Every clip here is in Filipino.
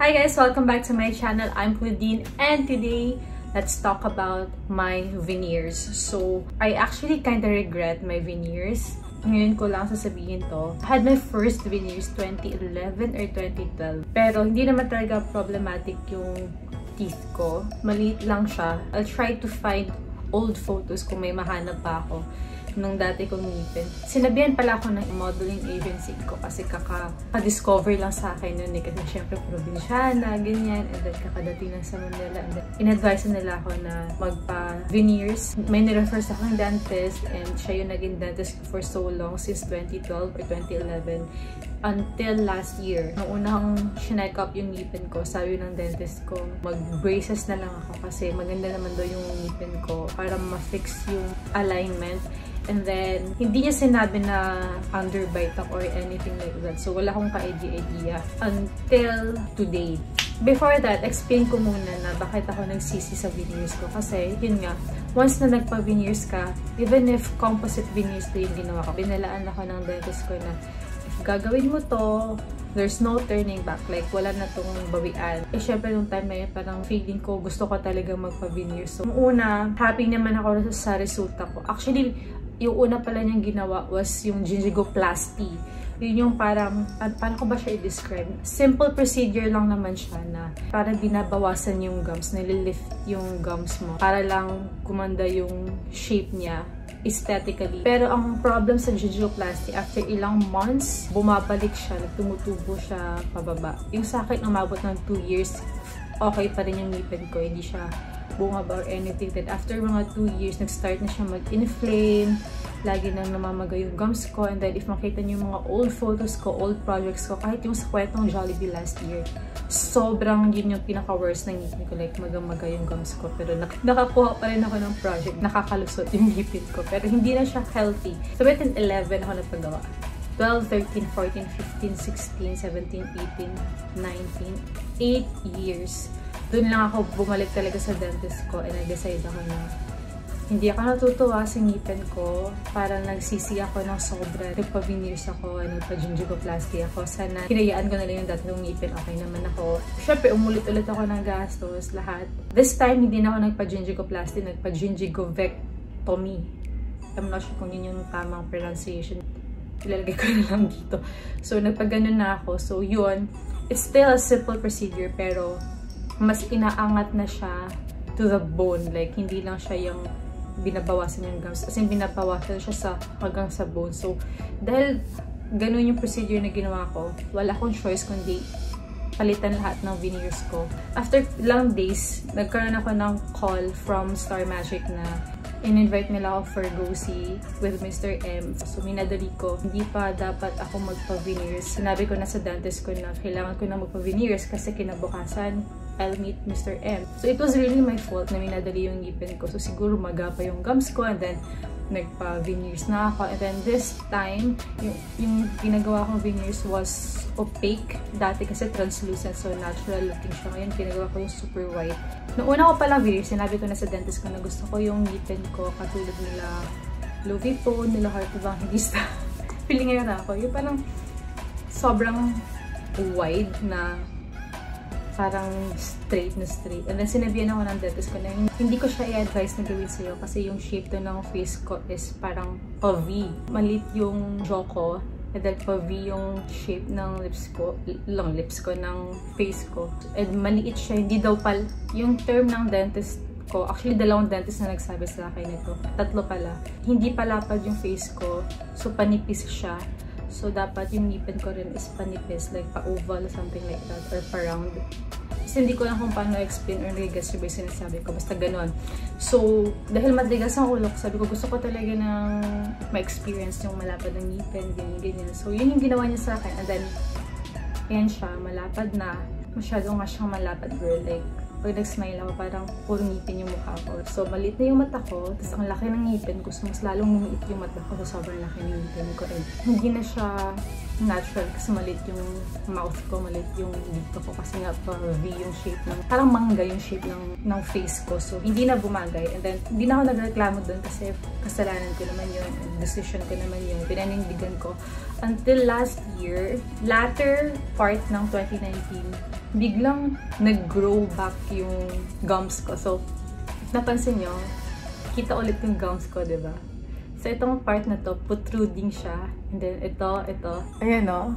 Hi guys! Welcome back to my channel. I'm Claudine and today, let's talk about my veneers. So, I actually kinda regret my veneers. Ngayon ko lang sasabihin to. I had my first veneers 2011 or 2012. Pero hindi naman talaga problematic yung teeth ko. Maliit lang siya. I'll try to find old photos kung may mahanap pa ako nung dati kong ngipin. Sinabihan pala ako ng modeling agency ko kasi kaka-discover lang sa akin nun eh. Kasi syempre probinsyana, ganyan. And then kakadating lang sa Manila. And then in-advise nila ako na magpa-veneers. May nirefer sa akong dentist and siya yung naging dentist for so long since 2012 or 2011 until last year. Nung unang shinek up yung ngipin ko, sabi ng dentist ko, mag-braces na lang ako kasi maganda naman daw yung ngipin ko para ma-fix yung alignment. And then, hindi niya sinabi na underbite ako or anything like that. So, wala akong ka-idea until today. Before that, explain ko muna na bakit ako nagsisi sa veneers ko. Kasi, yun nga, once na nagpa-veneers ka, even if composite veneers to yung ginawa ko, binalaan ako ng dentist ko na, if gagawin mo to, there's no turning back. Like, wala na tong bawian. Eh, syempre, nung time na yun, parang feeling ko, gusto ko talaga magpa-veneers. So, una, happy naman ako sa resulta ko. Actually, yung una pala niyang ginawa was yung gingigoplasty. Yun yung parang, paano ko ba siya i-describe? Simple procedure lang naman siya na para binabawasan yung gums, nililift yung gums mo. Para lang kumanda yung shape niya aesthetically. Pero ang problem sa gingigoplasty, after ilang months, bumabalik siya, tumutubo siya pababa. Yung sa akin, umabot ng 2 years, okay pa rin yung ngipin ko, hindi siya bumaba or anything. Then after mga 2 years, nag-start na siya mag-inflame, lagi nang namamaga yung gums ko. And then if makita niyo yung mga old photos ko, old projects ko, kahit yung sa kwentong Jollibee last year, sobrang yun yung pinaka-worst ng ngipin ko. Like, maga-maga yung gums ko. Pero nakakuha pa rin ako ng project. Nakakalusot yung ngipin ko. Pero hindi na siya healthy. So, 2011 ako nagpagawa. 12, 13, 14, 15, 16, 17, 18, 19, 8 years. Doon lang ako bumalik talaga sa dentist ko and nag-decide ako na hindi ako natutuwa sa ngipin ko. Parang nagsisi ako ng sobra. Nagpa-veneers ako, nagpa-gingigoplasty ako. Sana hinayaan ko na lang yung dati ng ngipin. Okay naman ako. Siyempre, umulit-ulit ako ng gastos, lahat. This time, hindi na ako nagpa-gingigoplasty, nagpa-gingigovectomy. I'm not sure kung yun yung tamang pronunciation. Ilalagay ko na lang dito. So, nagpa-ganun na ako. So, yun. It's still a simple procedure, pero mas inaangat na siya to the bone. Like, hindi lang siya yung binabawasan yung gums. As in, binabawasan siya sa hanggang sa bone. So, dahil ganun yung procedure na ginawa ko, wala akong choice kundi palitan lahat ng veneers ko. After long days, nagkaroon ako ng call from Star Magic na in-invite nila ako for go-see with Mr. M. So, minadali ko, hindi pa dapat ako magpa-veneers. Sinabi ko na sa dentist ko na kailangan ko na magpa-veneers kasi kinabukasan, I'll meet Mr. M. So, it was really my fault na minadali yung ngipin ko. So, siguro magapa yung gums ko and then nagpa-veneers na ako. And then this time, yung ginagawa kong veneers was opaque. Dati kasi translucent, so natural looking siya. Ngayon, ginagawa ko yung super white. Noong una ko palang veneers, sinabi ko na sa dentist ko na gusto ko yung ngipin ko katulad nila Louis Po, nila Heart Evangelista. Feeling ngayon ako, yung parang sobrang wide na parang straight na straight. And then sinabihan ako ng dentist ko na hindi ko siya i-advise na gawin sa'yo kasi yung shape to ng face ko is parang pa-V. Malit yung jaw ko and then pa-V yung shape ng lips ko, ng face ko. And maliit siya, hindi daw yung term ng dentist ko, actually dalawang dentist na nagsabi sa akin ito. 3 pala. Hindi palapad yung face ko, so panipis siya. So, dapat yung ngipin ko rin is panipis, like pa-oval, something like that, or pa-round. Kasi hindi ko lang kung paano explain or nag-guess yung sinasabi ko, basta ganon. So, dahil matigas ang ulo ko, sabi ko, gusto ko talaga ng ma-experience yung malapad ng ngipin, ganyan. So, yun yung ginawa niya sa akin. And then, ayan siya, malapad na. Masyado nga siyang malapad, girl. Like, pag nag-smile ako, parang puro ngipin yung mukha ko. So, maliit na yung mata ko. Tapos, ang laki ng ngipin ko. So, mas lalong lumiit yung mata ko. So, sobrang laki ng ngipin ko. And hindi na siya natural kasi maliit yung mouth ko, maliit yung dito ko. Kasi nga, V yung shape ng, parang mangga yung shape ng face ko. So, hindi na bumagay. And then, hindi na ako nagreklamo dun kasi kasalanan ko naman yun. And decision ko naman yun. Pinanindigan ko. Until last year, latter part ng 2019, biglang nag-grow back yung gums ko. So, napansin nyo, kita ulit yung gums ko, diba? So, itong part na to, protruding siya. And then, ito. Ayan o.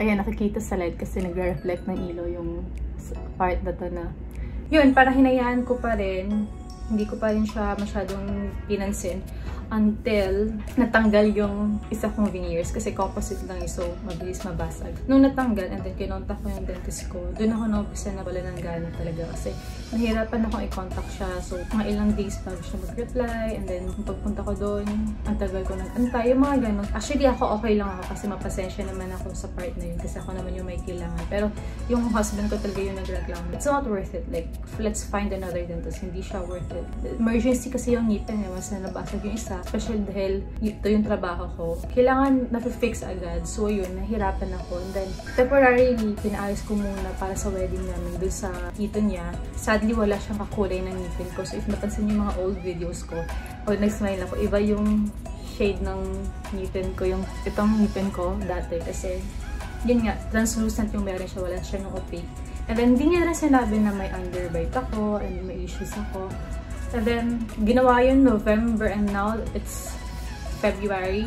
Ayan, nakikita sa light kasi nagre-reflect ng ilaw yung part na to na. Yun, parang hinayaan ko pa rin. Hindi ko pa rin siya masyadong pinansin until natanggal yung isa kong veneers kasi composite lang so mabilis mabasag. Nung natanggal and then kinontak ko yung dentist ko, dun ako na-umpisa na wala ng gana talaga kasi nahirapan akong i-contact siya. So mga ilang days bago siya mag-reply and then pagpunta ko doon, ang tagal ko nag-antay, yung mga ganun. Actually ako okay lang ako kasi mapasensya naman ako sa part na yun kasi ako naman yung may kailangan. Pero yung husband ko talaga yung nag-reklamo. It's not worth it. Like, let's find another dentist. Hindi siya worth it. Emergency kasi yung ngipin eh, mas nabasag yung isa. Especially dahil ito yung trabaho ko. Kailangan na-fix agad. So yun, nahirapan ako. And then, temporarily, pinaayos ko muna para sa wedding namin doon sa tito niya. Sadly, wala siyang kakulay ng ngipin ko. So if napansin yung mga old videos ko, o nag-smile ako, iba yung shade ng ngipin ko. Yung itong ngipin ko dati. Kasi, yun nga, translucent yung meron siya. Wala siya ng opaque. And then, hindi niya rin sinabi na may underbite ako and may issues ako. And then, ginawa yun November and now it's February.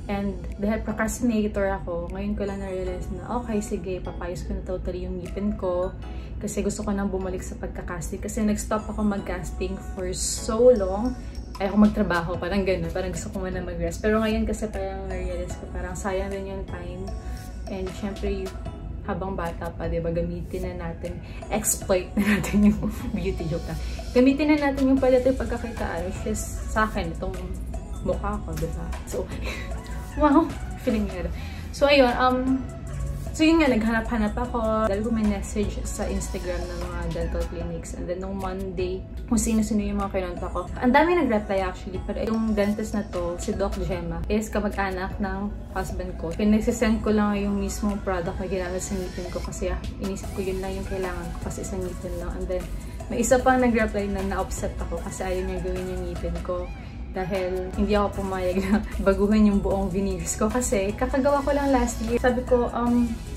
And dahil procrastinator ako, ngayon ko lang na-realize na okay, sige, papayos ko na totally yung ngipin ko. Kasi gusto ko nang bumalik sa pagkakasting. Kasi nag-stop ako mag-casting for so long. Ayaw ko magtrabaho, parang gano'n. Parang gusto ko muna mag-rest. Pero ngayon kasi parang na-realize ko, parang sayang rin yung time. And syempre, habang bata pa, diba, gamitin na natin, exploit na natin yung beauty joke na. Gamitin na natin yung pala ito yung pagkakitaan, which is sa akin, itong mukha ko, diba? So, wow, feeling nga. So, ayun, so yun nga, naghanap-hanap ako. Dahil ko may message sa Instagram ng mga dental clinics. And then, nung Monday, kung sino-sino yung mga kinontak ko. Ang dami nag-reply actually. Pero yung dentist na to, si Doc Gemma, is kamag-anak ng husband ko. Pinagsisend ko lang yung mismong product na ginamit sa ngipin ko. Kasi inisip ko yun lang yung kailangan ko kasi sa ngipin lang. And then, may isa pang nag-reply na na-upset ako kasi ayaw niya gawin yung ngipin ko. Dahil hindi ako pumayag na baguhin yung buong veneers ko kasi kakagawa ko lang last year. Sabi ko,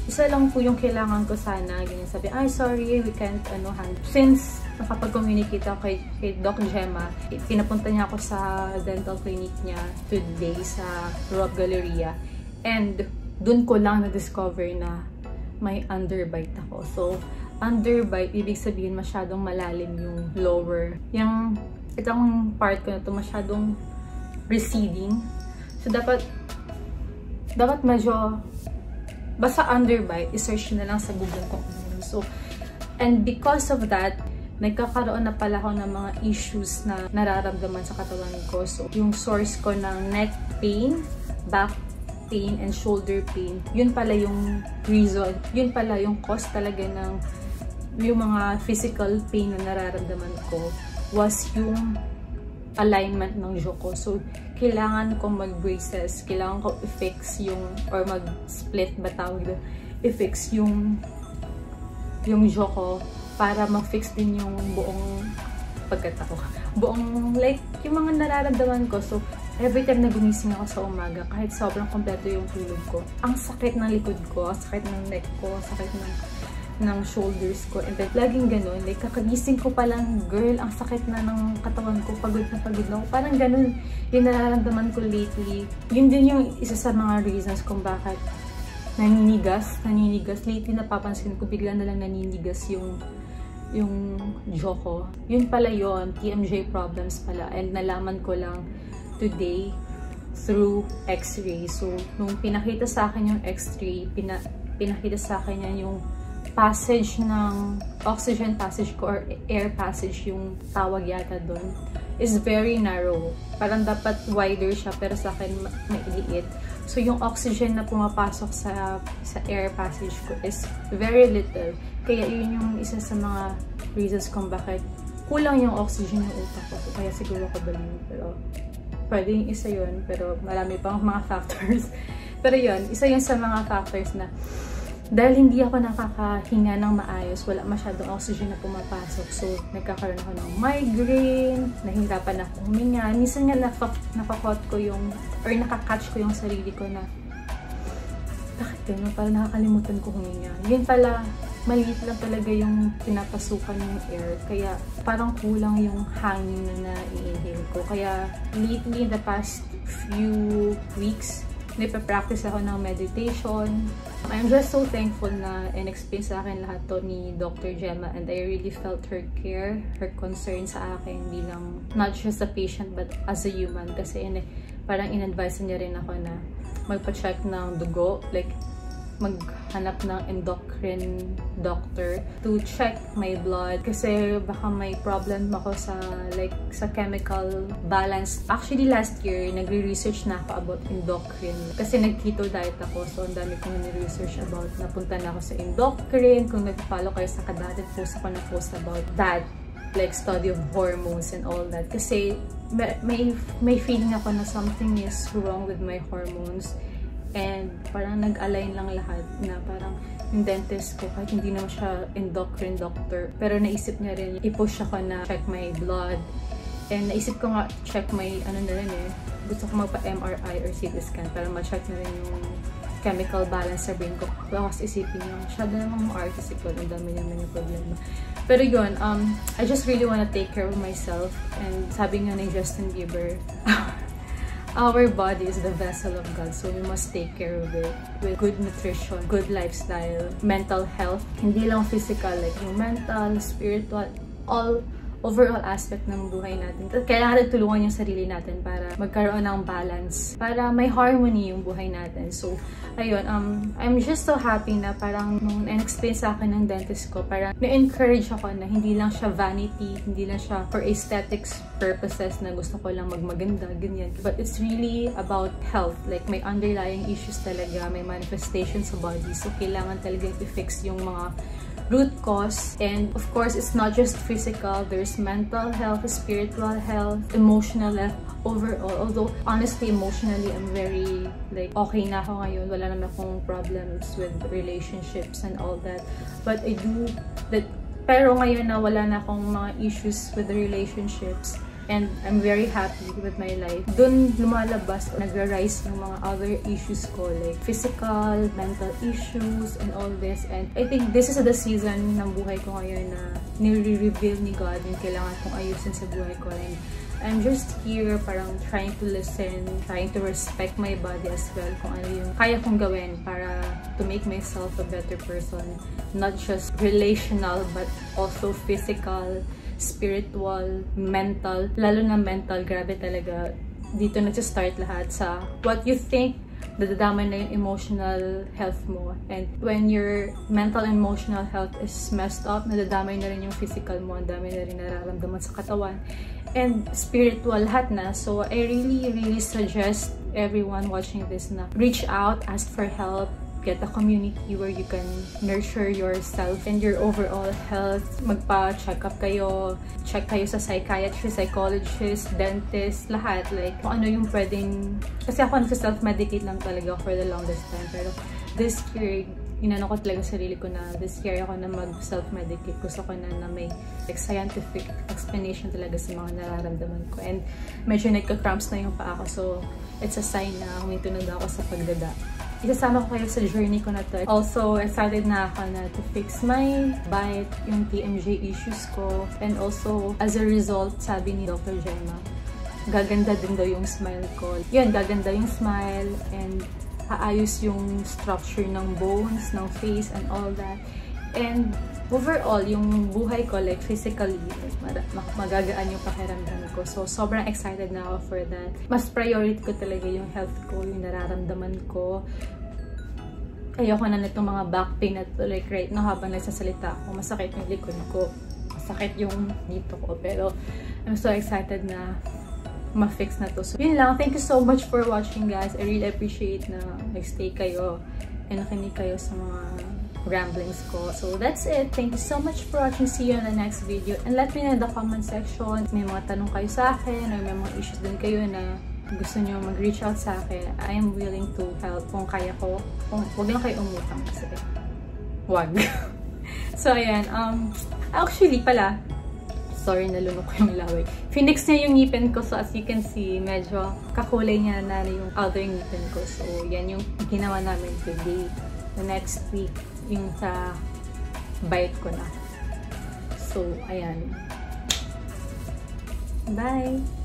isa lang po yung kailangan ko sana. Ganyan sabi, ay sorry, we can't hand. Since nakapag-communicate ako kay Doc Gemma, pinapunta niya ako sa dental clinic niya today sa Rock Galleria. And dun ko lang na-discover na may underbite ako. So, underbite, ibig sabihin masyadong malalim yung lower. Yung itong part ko na ito masyadong receding. So, dapat medyo basta underbite, isearch na lang sa Google kung ano. So, and because of that, nagkakaroon na pala ako ng mga issues na nararamdaman sa katawan ko. So, yung source ko ng neck pain, back pain, and shoulder pain, yun pala yung reason, yun pala yung cause talaga ng yung mga physical pain na nararamdaman ko was yung alignment ng jaw ko. So, kailangan ko mag-braces, kailangan ko i-fix yung, or mag-split ba tawag doon, i-fix yung jaw ko para ma-fix din yung buong pagkatao. Buong, like, yung mga nararamdaman ko. So, every time na gumising ako sa umaga, kahit sobrang kompleto yung tulog ko, ang sakit ng likod ko, ang sakit ng neck ko, ang sakit ng shoulders ko. And then, laging ganun. Like, kakagising ko palang, girl, ang sakit na ng katawan ko. Pagod na ako. Parang ganun yung nararamdaman ko lately. Yun din yung isa sa mga reasons kung bakit naninigas. Lately, napapansin ko, bigla na lang naninigas yung jaw ko. Yun pala yun. TMJ problems pala. And nalaman ko lang today through x-ray. So, nung pinakita sa akin yung x-ray, pinakita sa akin yan yung passage ng oxygen passage ko or air passage yung tawag yata doon is very narrow. Parang dapat wider siya pero sa akin mailiit. So yung oxygen na pumapasok sa air passage ko is very little. Kaya yun yung isa sa mga reasons kung bakit kulang yung oxygen ng utak ko. Kaya siguro ko baliw. Pero pwede yung isa yun. Pero marami pang mga factors. Pero yun, isa yun sa mga factors na dahil hindi ako nakakahinga ng maayos, wala masyadong oxygen na pumapasok. So, nagkakaroon ako ng migraine, nahihirapan ako huminga. Minsan nga nakakot ko yung, or nakakatch ko yung sarili ko na, bakit gano'n? Parang nakakalimutan ko huminga. Yun pala, maliit lang talaga yung pinapasukan ng air. Kaya parang kulang yung hangin na i-inhale ko. Kaya lately, the past few weeks, nagpa-practice ako ng meditation. I'm just so thankful na in-explain sa akin lahat to ni Dr. Gemma, and I really felt her care, her concern sa akin bilang not just a patient but as a human. Kasi parang in-advise niya rin ako na magpa-check ng dugo, like maghanap ng endocrine doctor to check my blood kasi baka may problem ako sa chemical balance. Actually last year nagre-research na ako about endocrine kasi nag-keto diet ako, so ang dami kong ni-research about. Napunta na ako sa endocrine. Kung nag-follow kayo sa kadated post ako na post about that, like study of hormones and all that, kasi may feeling ako na something is wrong with my hormones. And parang nag-align lang lahat na parang yung dentist ko, kahit hindi naman siya endocrine doctor, pero naisip niya rin, i-push ako na check my blood. And naisip ko nga, check my, ano na rin gusto ko magpa-MRI or CT scan para ma-check na rin yung chemical balance sa brain ko. Tapos isipin niyo, masyado namang artistic ko, ang dami naman yung problema. Pero yun, I just really wanna take care of myself. And sabi nga ni Justin Bieber, our body is the vessel of God, so we must take care of it with good nutrition, good lifestyle, mental health. Hindi lang physical, like yung mental, spiritual, overall aspect ng buhay natin. Kailangan natin tulungan yung sarili natin para magkaroon ng balance, para may harmony yung buhay natin. So, ayun, I'm just so happy na parang nung in-explain sa akin ng dentist ko, parang na-encourage ako na hindi lang siya vanity, hindi lang siya for aesthetics purposes na gusto ko lang magmaganda, ganyan. But it's really about health. Like, may underlying issues talaga, may manifestation sa body. So, kailangan talaga i-fix yung mga root cause. And of course, it's not just physical. There's mental health, spiritual health, emotional health, overall. Although, honestly, emotionally, I'm very, okay na ako ngayon. Wala naman akong problems with relationships and all that. But I do that. Pero ngayon na wala na akong mga issues with the relationships, and I'm very happy with my life. Doon lumalabas, nagra-rise yung mga other issues ko, like physical, mental issues, and all this. And I think this is the season ng buhay ko ngayon na nire-reveal ni God yung kailangan kong ayusin sa buhay ko. And I'm just here parang trying to listen, trying to respect my body as well, kung ano yung kaya kong gawin para to make myself a better person. Not just relational, but also physical, spiritual, mental. Lalo na mental, grabe talaga. Dito nagsa-start lahat sa what you think, nadadamay na yung emotional health mo. And when your mental and emotional health is messed up, nadadamay na rin yung physical mo, ang dami na rin nararamdaman sa katawan. And spiritual, lahat na. So I really suggest everyone watching this na reach out, ask for help, get a community where you can nurture yourself and your overall health. Magpa-check up kayo, check kayo sa psychiatrist, psychologist, dentist, lahat. Like, kung ano yung pwedeng... Kasi ako nagsa-self-medicate lang talaga for the longest time. Pero this year, inano ko talaga sarili ko na this year ako na mag-self-medicate. Gusto ko na may scientific explanation talaga sa mga nararamdaman ko. And medyo nagka-cramps na yung paa ko. So, it's a sign na huminto na ako sa pagdada. Isasama ko kayo sa journey ko na to. Also, excited na ako na to fix my bite, yung TMJ issues ko. And also, as a result, sabi ni Dr. Gemma, gaganda din daw yung smile ko. Yun, gaganda yung smile and aayos yung structure ng bones, ng face, and all that. And overall, yung buhay ko, like physically, magagaan yung pakiramdam ko. So, sobrang excited na ako for that. Mas priority ko talaga yung health ko, yung nararamdaman ko. Ayoko na nitong mga back pain na to. Like right now, habang nagsasalita ako, masakit yung likod ko. Masakit yung dito ko. Pero, I'm so excited na ma-fix na to. So, yun lang. Thank you so much for watching, guys. I really appreciate na nag-stay kayo and nakinig kayo sa mga ramblings ko. So, that's it. Thank you so much for watching. See you in the next video. And let me know in the comment section. May mga tanong kayo sa akin or may mga issues din kayo na gusto nyo mag-reach out sa akin. I am willing to help kung kaya ko. Huwag lang kayo umutang kasi. Wag. So, ayan. Actually pala, sorry, nalunok ko yung laway. Phoenix niya yung ngipin ko. So, as you can see, medyo kakulay niya na yung other ngipin ko. So, yan yung ginawa namin today. The next week, yung sa bite ko na. So, ayan. Bye!